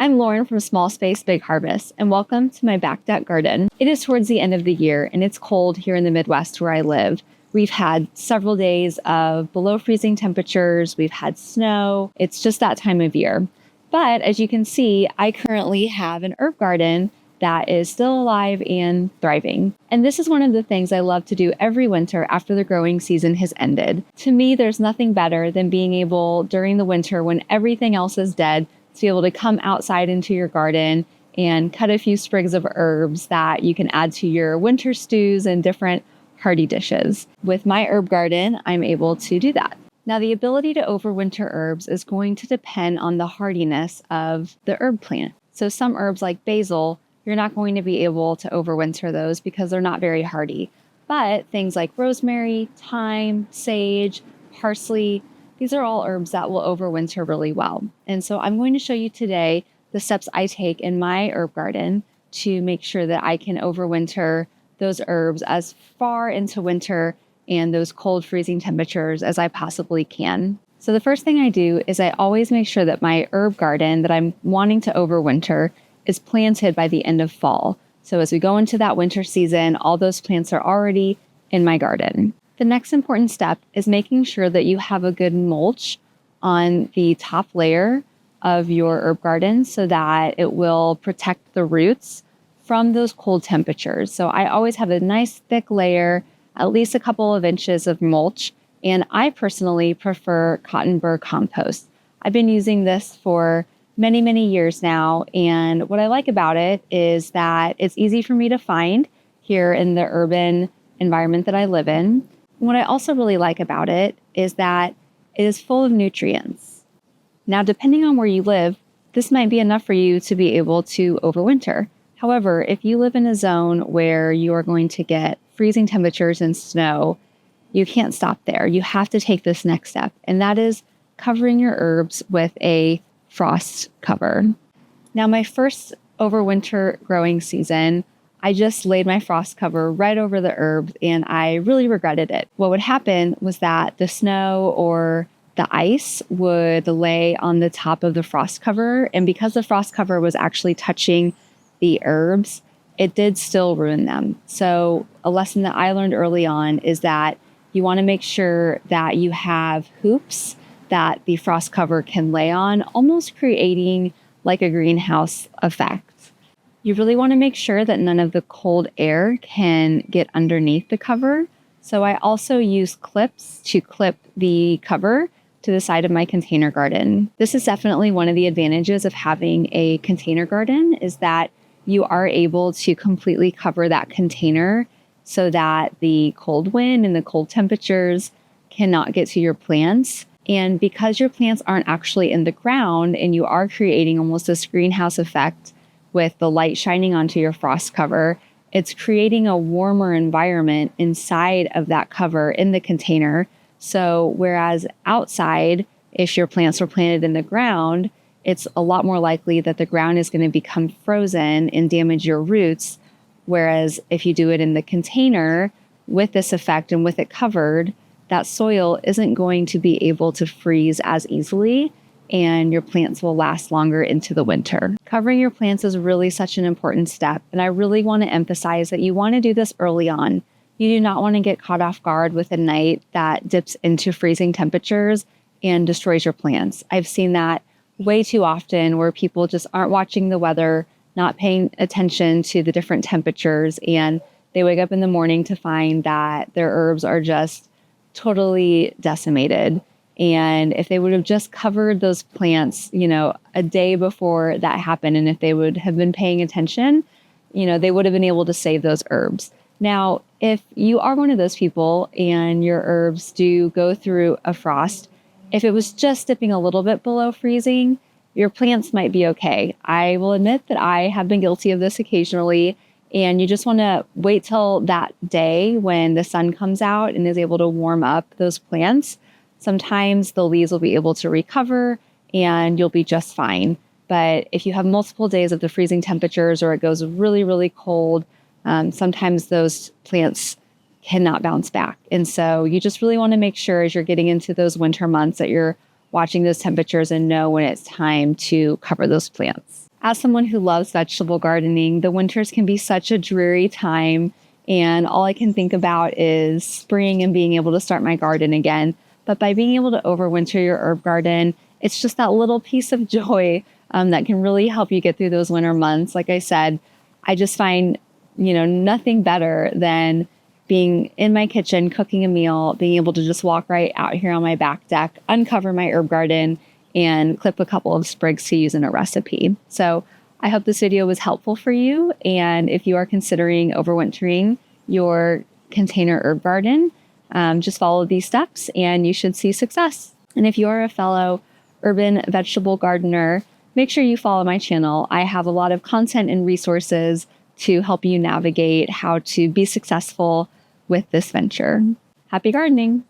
I'm Lauren from Small Space Big Harvest, and welcome to my back deck garden. It is towards the end of the year, and it's cold here in the Midwest where I live. We've had several days of below freezing temperatures. We've had snow. It's just that time of year. But as you can see, I currently have an herb garden that is still alive and thriving. And this is one of the things I love to do every winter after the growing season has ended. To me, there's nothing better than being able, during the winter when everything else is dead, to be able to come outside into your garden and cut a few sprigs of herbs that you can add to your winter stews and different hearty dishes. With my herb garden, I'm able to do that. Now, the ability to overwinter herbs is going to depend on the hardiness of the herb plant. So some herbs like basil, you're not going to be able to overwinter those because they're not very hardy. But things like rosemary, thyme, sage, parsley, these are all herbs that will overwinter really well. And so I'm going to show you today the steps I take in my herb garden to make sure that I can overwinter those herbs as far into winter and those cold freezing temperatures as I possibly can. So the first thing I do is I always make sure that my herb garden that I'm wanting to overwinter is planted by the end of fall. So as we go into that winter season, all those plants are already in my garden. The next important step is making sure that you have a good mulch on the top layer of your herb garden so that it will protect the roots from those cold temperatures. So I always have a nice thick layer, at least a couple of inches of mulch, and I personally prefer cotton burr compost. I've been using this for many, many years now, and what I like about it is that it's easy for me to find here in the urban environment that I live in. What I also really like about it is that it is full of nutrients. Now, depending on where you live, this might be enough for you to be able to overwinter. However, if you live in a zone where you are going to get freezing temperatures and snow, you can't stop there. You have to take this next step, and that is covering your herbs with a frost cover. Now, my first overwinter growing season, I just laid my frost cover right over the herbs and I really regretted it. What would happen was that the snow or the ice would lay on the top of the frost cover. And because the frost cover was actually touching the herbs, it did still ruin them. So a lesson that I learned early on is that you want to make sure that you have hoops that the frost cover can lay on, almost creating like a greenhouse effect. You really want to make sure that none of the cold air can get underneath the cover. So I also use clips to clip the cover to the side of my container garden. This is definitely one of the advantages of having a container garden is that you are able to completely cover that container so that the cold wind and the cold temperatures cannot get to your plants. And because your plants aren't actually in the ground and you are creating almost this greenhouse effect with the light shining onto your frost cover, it's creating a warmer environment inside of that cover in the container. So whereas outside, if your plants were planted in the ground, it's a lot more likely that the ground is going to become frozen and damage your roots. Whereas if you do it in the container with this effect and with it covered, that soil isn't going to be able to freeze as easily and your plants will last longer into the winter. Covering your plants is really such an important step, and I really want to emphasize that you want to do this early on. You do not want to get caught off guard with a night that dips into freezing temperatures and destroys your plants. I've seen that way too often where people just aren't watching the weather, not paying attention to the different temperatures, and they wake up in the morning to find that their herbs are just totally decimated. And if they would have just covered those plants, a day before that happened, and if they would have been paying attention, they would have been able to save those herbs. Now, if you are one of those people and your herbs do go through a frost, if it was just dipping a little bit below freezing, your plants might be okay. I will admit that I have been guilty of this occasionally, and you just want to wait till that day when the sun comes out and is able to warm up those plants. Sometimes the leaves will be able to recover and you'll be just fine. But if you have multiple days of the freezing temperatures or it goes really, really cold, sometimes those plants cannot bounce back. And so you just really want to make sure as you're getting into those winter months that you're watching those temperatures and know when it's time to cover those plants. As someone who loves vegetable gardening, the winters can be such a dreary time, and all I can think about is spring and being able to start my garden again. But by being able to overwinter your herb garden, it's just that little piece of joy that can really help you get through those winter months. Like I said, I just find, nothing better than being in my kitchen, cooking a meal, being able to just walk right out here on my back deck, uncover my herb garden, and clip a couple of sprigs to use in a recipe. So I hope this video was helpful for you. And if you are considering overwintering your container herb garden, just follow these steps and you should see success. And if you are a fellow urban vegetable gardener, make sure you follow my channel. I have a lot of content and resources to help you navigate how to be successful with this venture. Happy gardening!